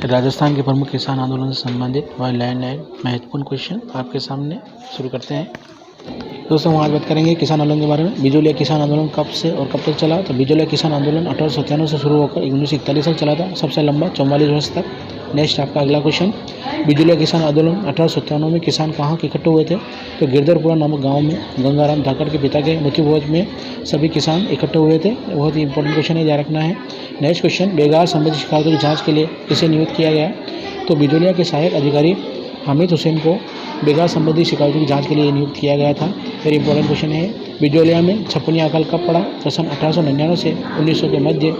राजस्थान के प्रमुख किसान आंदोलन से संबंधित व लैंडलाइन महत्वपूर्ण क्वेश्चन आपके सामने शुरू करते हैं। दोस्तों, हम आज बात करेंगे किसान आंदोलन के बारे में। बिजोलिया किसान आंदोलन कब से और कब तक चला? तो बिजोलिया किसान आंदोलन 1897 से शुरू होकर 1941 तक चला था, सबसे लंबा 44 वर्ष तक। नेक्स्ट आपका अगला क्वेश्चन, बिजोलिया किसान आंदोलन 1897 में किसान कहाँ के इकट्ठे हुए थे? तो गिरधरपुरा नामक गांव में गंगाराम धाकड़ के पिता के मृत्यु भोज में सभी किसान इकट्ठे हुए थे। बहुत ही इंपॉर्टेंट क्वेश्चन है, याद रखना है। नेक्स्ट क्वेश्चन, बेगार संबंधित शिकायतों की जाँच के लिए किसे नियुक्त किया गया? तो बिजोलिया के सहायक अधिकारी हामिद हुसैन को बेगार संबंधी शिकायतों की जांच के लिए नियुक्त किया गया था। वेरी इंपॉर्टेंट क्वेश्चन है। बिजोलिया में छप्पनिया अकाल कब पड़ा? तो सन 1899 से 1900 के मध्य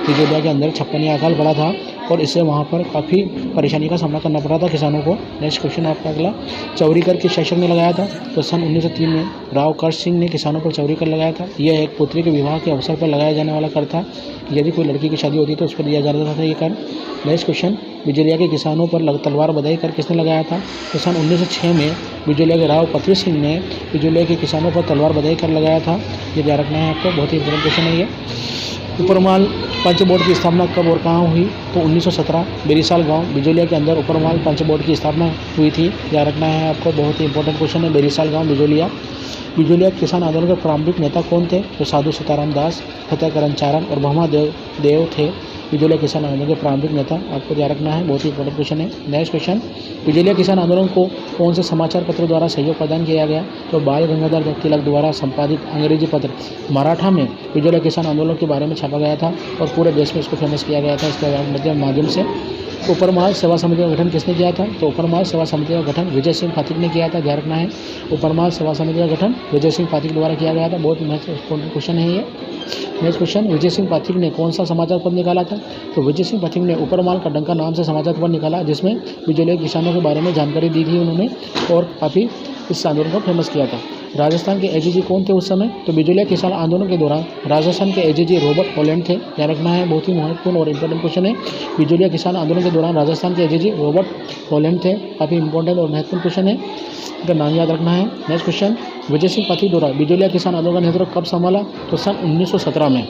बिजोलिया के अंदर छप्पनिया अकाल पड़ा था और इससे वहाँ पर काफ़ी परेशानी का सामना करना पड़ा था किसानों को। नेक्स्ट क्वेश्चन आपका अगला, चौरी कर किस शासक ने लगाया था? तो सन 1903 में राव कर सिंह ने किसानों पर चौरी कर लगाया था। यह एक पुत्री के विवाह के अवसर पर लगाया जाने वाला कर था। यदि कोई लड़की की शादी होती तो उस पर दिया जाता था ये कर। नेक्स्ट क्वेश्चन, बिजोलिया के किसानों पर तलवार बधाई कर किसने लगाया था? तो सन 1906 में बिजोलिया के राव पृथ्वी सिंह ने बिजोलिया के किसानों पर तलवार बधाई कर लगाया था। ये ध्यान रखना है आपको, बहुत ही इंपॉर्टेंट क्वेश्चन है ये। उपरमाल पंच बोर्ड की स्थापना कब और कहाँ हुई? तो 1917 बेरीसाल गांव बिजोलिया के अंदर उपरमाल पंच बोर्ड की स्थापना हुई थी। याद रखना है आपको, बहुत ही इंपॉर्टेंट क्वेश्चन है। बेरीसाल गांव बिजोलिया। बिजोलिया किसान आंदोलन के प्रारंभिक नेता कौन थे? तो साधु सीताराम दास, फतेहकरण चारण और भमा देव थे बिजोलिया किसान आंदोलन के प्रारंभिक नेता। आपको ध्यान रखना है, बहुत ही इंपॉर्टेंट क्वेश्चन है। नेक्स्ट क्वेश्चन, बिजोलिया किसान आंदोलन को कौन से समाचार पत्र द्वारा सहयोग प्रदान किया गया? तो बाल गंगाधर तिलक द्वारा संपादित अंग्रेजी पत्र मराठा में बिजोलिया किसान आंदोलन के बारे में छापा गया था और पूरे देश में इसको फेमस किया गया था इसके माध्यम से। उपरमाल सेवा समिति का गठन किसने किया था? तो उपरमाल सेवा समिति का गठन विजय सिंह फातिक ने किया था। ध्यान रखना है, उपरमाल सेवा समिति का गठन विजय सिंह फातिक द्वारा किया गया था। बहुत महत्वपूर्ण क्वेश्चन है ये। नेक्स्ट क्वेश्चन, विजय सिंह फातिक ने कौन सा समाचार पत्र निकाला था? तो विजय सिंह फातिक ने उपरमाल का डंका नाम से समाचार पत्र निकाला, जिसमें बिजोलिया किसानों के बारे में जानकारी दी थी उन्होंने और काफ़ी इस आंदोलन को फेमस किया था। राजस्थान के एजीजी कौन थे उस समय? तो बिजोलिया किसान आंदोलन के दौरान राजस्थान के एजीजी रॉबर्ट हॉलैंड थे। ध्यान रखना है, बहुत ही महत्वपूर्ण और इंपॉर्टेंट क्वेश्चन है। बिजोलिया किसान आंदोलन के दौरान राजस्थान के एजीजी रॉबर्ट हॉलैंड थे। काफ़ी इंपॉर्टेंट और महत्वपूर्ण क्वेश्चन है, इनका नाम याद रखना है। नेक्स्ट क्वेश्चन, विजय सिंह फातिक द्वारा बिजोलिया किसान आंदोलन का नेतृत्व कब संभाला? तो सन 1917 में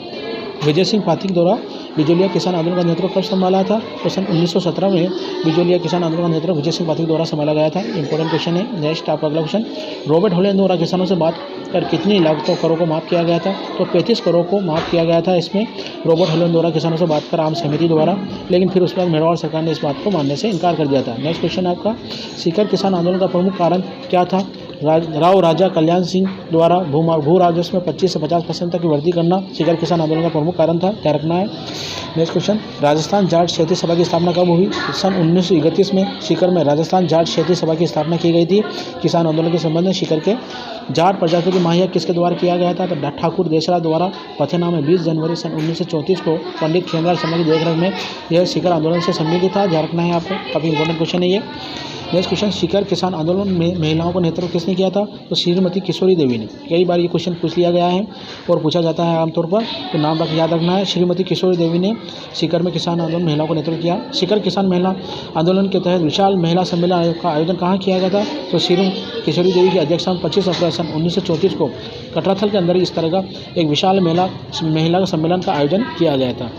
विजय सिंह फातिक द्वारा बिजोलिया किसान आंदोलन का नेतृत्व कब संभाला था? तो सन 1917 में बिजोलिया किसान आंदोलन का नेतृत्व विजय सिंह फातिक द्वारा संभाला गया था। इंपॉर्टेंट क्वेश्चन है। नेक्स्ट आपका अगला क्वेश्चन, रॉबर्ट हॉलैंड द्वारा किसानों से बात कर कितनी लागतों करों को माफ़ किया गया था? तो 35 करोड़ को माफ़ किया गया था इसमें रॉबर्ट हॉलैंड द्वारा किसानों से बात कर आम सहमति द्वारा, लेकिन फिर उसके बाद मेवाड़ सरकार ने इस बात को मानने से इनकार कर दिया था। नेक्स्ट क्वेश्चन आपका, सीकर किसान आंदोलन का प्रमुख कारण क्या था? राव राजा कल्याण सिंह द्वारा भू राजस्व में 25 से 50% तक की वृद्धि करना सीकर किसान आंदोलन का प्रमुख कारण था। ध्यान रखना है। नेक्स्ट क्वेश्चन, राजस्थान जाट क्षेत्रीय सभा की स्थापना कब हुई? सन 1931 में सीकर में राजस्थान जाट क्षेत्रीय सभा की स्थापना की गई थी। किसान आंदोलन के संबंध में सीकर के जाट प्रजातियों की माहिया किसके द्वारा किया गया था? तो ठाकुर देशराज द्वारा पथेना में 20 जनवरी सन 1934 को पंडित खेमराज शर्मा की देखरेख में यह सीकर आंदोलन से संबंधित था। ध्यान रखना है आपको, काफ़ी इंपॉर्टेंट क्वेश्चन है ये। नेक्स्ट क्वेश्चन, सीकर किसान आंदोलन में महिलाओं का नेतृत्व किसने किया था? तो श्रीमती किशोरी देवी ने। कई बार ये क्वेश्चन पूछ लिया गया है और पूछा जाता है आमतौर पर, तो नाम याद रखना है। श्रीमती किशोरी देवी ने सीकर में किसान आंदोलन महिलाओं का नेतृत्व किया। सीकर किसान महिला आंदोलन के तहत विशाल महिला सम्मेलन का आयोजन कहाँ किया गया था? तो श्रीमती किशोरी देवी की अध्यक्षता में 25 अप्रैल सन 1934 को कटराथल के अंदर इस तरह का एक विशाल महिला सम्मेलन का आयोजन किया गया था।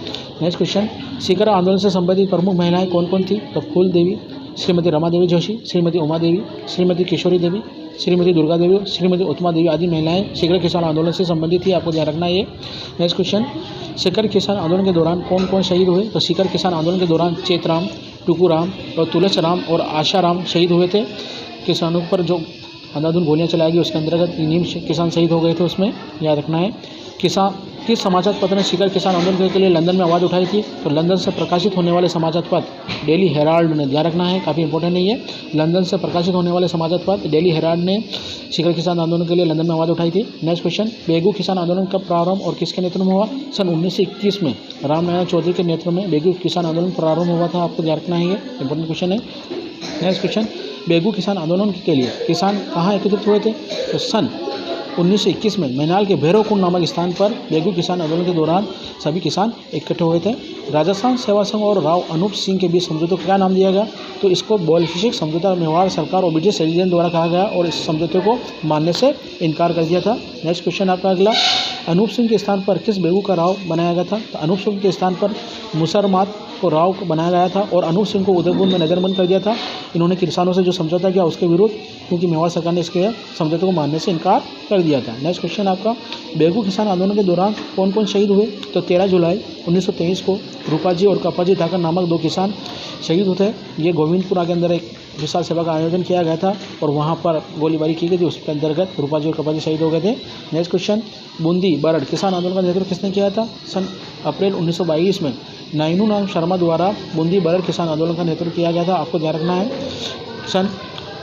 नेक्स्ट क्वेश्चन, सीकर आंदोलन से संबंधित प्रमुख महिलाएं कौन कौन थी? तो फूल देवी, श्रीमती रमा देवी जोशी, श्रीमती उमा देवी, श्रीमती किशोरी देवी, श्रीमती दुर्गा देवी, श्रीमती उत्मा देवी आदि महिलाएं सीकर किसान आंदोलन से संबंधित थी। आपको ध्यान रखना है ये। नेक्स्ट क्वेश्चन, सीकर किसान आंदोलन के दौरान कौन कौन शहीद हुए? तो सीकर किसान आंदोलन के दौरान चेतराम, टुकूराम और तुलसराम और आशाराम शहीद हुए थे। किसानों पर जो अंधाधुंध गोलियां चलाई गई उसके अंतर्गत इन्हीं किसान शहीद हो गए थे, उसमें याद रखना है। किस समाचार पत्र ने सीकर किसान आंदोलन के लिए लंदन में आवाज़ उठाई थी? तो लंदन से प्रकाशित होने वाले समाचार पत्र डेली हेराल्ड ने। ध्यान रखना है, काफ़ी इंपॉर्टेंट है ये। लंदन से प्रकाशित होने वाले समाचार पत्र डेली हेराल्ड ने सीकर किसान आंदोलन के लिए लंदन में आवाज़ उठाई थी। नेक्स्ट क्वेश्चन, बेगू किसान आंदोलन कब प्रारंभ और किसके नेतृत्व में हुआ? सन 1921 में रामनारायण चौधरी के नेतृत्व में बेगू किसान आंदोलन प्रारंभ हुआ था। आपको ध्यान रखना है, ये इंपॉर्टेंट क्वेश्चन है। नेक्स्ट क्वेश्चन, बेगू किसान आंदोलन के लिए किसान कहाँ एकत्रित हुए थे? तो सन 1921 में मैनाल के भैरवकुंड नामक स्थान पर बेगू किसान आंदोलन के दौरान सभी किसान इकट्ठे हुए थे। राजस्थान सेवा संघ और राव अनूप सिंह के बीच समझौते को क्या नाम दिया गया? तो इसको बोल्शेविक समझौता मेवाड़ सरकार और ब्रिटिश रेजिडेंट द्वारा कहा गया और इस समझौते को मानने से इनकार कर दिया था। नेक्स्ट क्वेश्चन आपका अगला, अनूप सिंह के स्थान पर किस बेगू का राव बनाया गया था? तो अनूप सिंह के स्थान पर मुसरमात को राव को बनाया गया था और अनूप सिंह को उदयपुर में नज़रबंद कर दिया था। इन्होंने किसानों से जो समझौता किया उसके विरुद्ध, क्योंकि मेवाड़ सरकार ने इसके समझौते को मानने से इनकार कर दिया था। नेक्स्ट क्वेश्चन आपका, बेगू किसान आंदोलन के दौरान कौन कौन शहीद हुए? तो 13 जुलाई 1923 को रूपाजी और कप्पाजी ठाकर नामक 2 किसान शहीद होते हैं। ये गोविंदपुरा के अंदर एक विशाल सभा का आयोजन किया गया था और वहाँ पर गोलीबारी की गई थी, उसके अंतर्गत रूपाजी और कप्पाजी शहीद हो गए थे। नेक्स्ट क्वेश्चन, बूंदी बरड़ किसान आंदोलन का नेतृत्व किसने किया था? सन अप्रैल 1922 में नाइनू नाम शर्मा द्वारा बूंदी बरड़ किसान आंदोलन का नेतृत्व किया गया था। आपको ध्यान रखना है, सन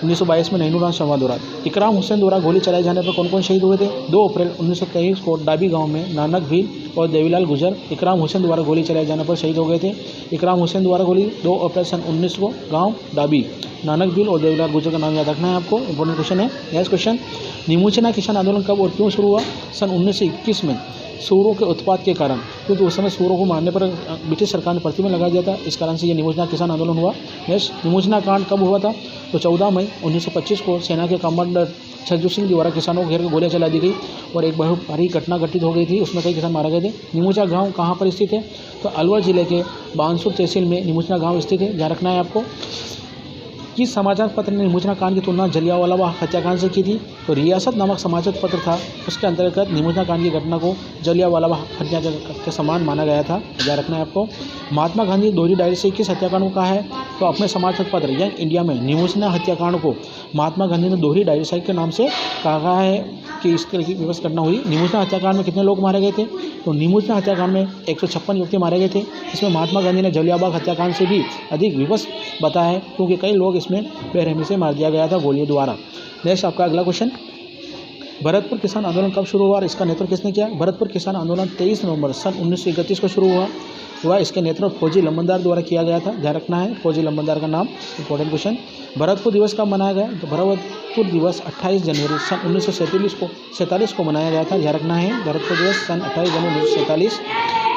1922 में नाइनू नाम शर्मा द्वारा। इकराम हुसैन द्वारा गोली चलाए जाने पर कौन कौन शहीद हुए थे? 2 अप्रैल 1923 को डाबी गांव में नानक भील और देवीलाल गुजर इकराम हुसैन द्वारा गोली चलाए जाने पर शहीद हो गए थे। इकराम हुसैन द्वारा गोली 2 अप्रैल सन 19 को, गांव डाबी, नानक भील और देवीलाल गुजर का नाम याद रखना है आपको, इंपॉर्टेंट क्वेश्चन है। नेक्स्ट क्वेश्चन, निमोचना किसान आंदोलन कब और क्यों शुरू हुआ? सन 1921 में सूरों के उत्पात के कारण, क्योंकि उस समय सूरों को मारने पर ब्रिटिश सरकार ने प्रतिबंध लगा दिया था, इस कारण से ये निमोचना किसान आंदोलन हुआ। नेक्स्ट, निमोचना कांड कब हुआ था? तो 14 मई 1925 को सेना के कमांडर छज्जू सिंह द्वारा किसानों को घेर कर गोलियां चला दी गई और एक बहुत भारी घटना घटित हो गई थी, उसमें कई किसान मारे गए थे। निमोचना गाँव कहाँ पर स्थित है? तो अलवर जिले के बानसूर तहसील में निमोचना गाँव स्थित है, ध्यान रखना है आपको। किस समाचार पत्र ने निमोचना कांड की तुलना जलियांवाला बाग हत्याकांड से की थी? तो रियासत नामक समाचार पत्र था, उसके अंतर्गत निमोचना कांड की घटना को जलियांवाला बाग हत्या के समान माना गया था, ध्यान रखना है आपको। महात्मा गांधी दोहरी डायरी से किस हत्याकांड को कहा है? तो अपने समाचार पत्र यंग इंडिया में निमोचना हत्याकांड को महात्मा गांधी ने दोहरी डायरी साइड के नाम से कहा है कि इस तरह की विवश घटना हुई। निमोचना हत्याकांड में कितने लोग मारे गए थे? तो निमोचना हत्याकांड में 156 व्यक्ति मारे गए थे। इसमें महात्मा गांधी ने जलियांवाला बाग हत्याकांड से भी अधिक विवश बताया है, क्योंकि कई लोग इसमें बेरहमी से मार दिया गया था गोलियों द्वारा। नेक्स्ट आपका अगला क्वेश्चन, भरतपुर किसान आंदोलन कब शुरू हुआ और इसका नेतृत्व किसने किया? भरतपुर किसान आंदोलन 23 नवंबर सन 1931 को शुरू हुआ। इसके नेतृत्व फौजी लंबरदार द्वारा किया गया था, ध्यान रखना है फौजी लंबरदार का नाम, इंपॉर्टेंट क्वेश्चन। भरतपुर दिवस कब मनाया गया? तो भरतपुर दिवस 28 जनवरी सन 1947 को मनाया गया था, ध्यान रखना है भरतपुर दिवस सन 28 जनवरी 1947।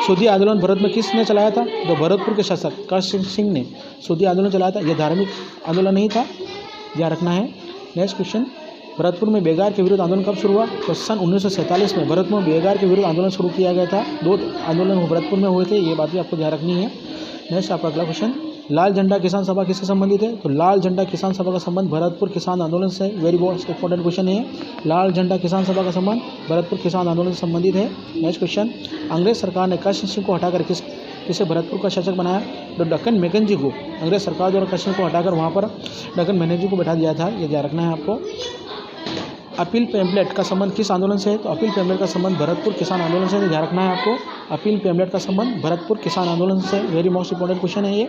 सूदी आंदोलन भारत में किसने चलाया था? तो भरतपुर के शासक करशन सिंह ने सूदी आंदोलन चलाया था। यह धार्मिक आंदोलन नहीं था, ध्यान रखना है। नेक्स्ट क्वेश्चन, भरतपुर में बेगार के विरुद्ध आंदोलन कब शुरू हुआ? तो सन 1947 में भरतपुर में बेगार के विरुद्ध आंदोलन शुरू किया गया था। 2 आंदोलन भरतपुर में हुए थे, ये बात भी आपको ध्यान रखनी है। नेक्स्ट आपका अगला क्वेश्चन, लाल झंडा किसान सभा किससे संबंधित है? तो लाल झंडा किसान सभा का संबंध भरतपुर किसान आंदोलन से, वेरी इंपॉर्टेंट क्वेश्चन है। लाल झंडा किसान सभा का संबंध भरतपुर किसान आंदोलन से संबंधित है। नेक्स्ट क्वेश्चन, अंग्रेज सरकार ने करशन सिंह को हटाकर किसे भरतपुर का शासक बनाया? तो डक्कन मैकेंजी को अंग्रेज सरकार द्वारा करशन को हटाकर वहाँ पर डक्कन मैकेंजी को बैठा दिया था, ये ध्यान रखना है आपको। अपील पैम्पलेट का संबंध किस आंदोलन से है? तो अपील पैम्पलेट का संबंध भरतपुर किसान आंदोलन से, ध्यान रखना है आपको। अपील पैम्पलेट का संबंध भरतपुर किसान आंदोलन से, वेरी मोस्ट इंपॉर्टेंट क्वेश्चन है ये।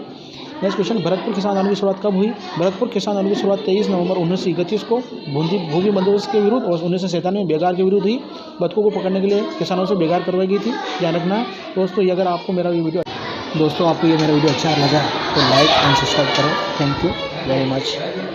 नेक्स्ट क्वेश्चन, भरतपुर किसान आंदोलन की शुरुआत कब हुई? भरतपुर किसान आंदोलन की शुरुआत 23 नवंबर 1931 को भूमि बंदोबस्त के विरुद्ध और 1997 में बेगार के विरुद्ध हुई। बतखों को पकड़ने के लिए किसानों से बेगार करवाई गई थी, ध्यान रखना है दोस्तों। अगर आपको मेरा वीडियो अच्छा लगा तो लाइक एंड सब्सक्राइब करें। Thank you very much.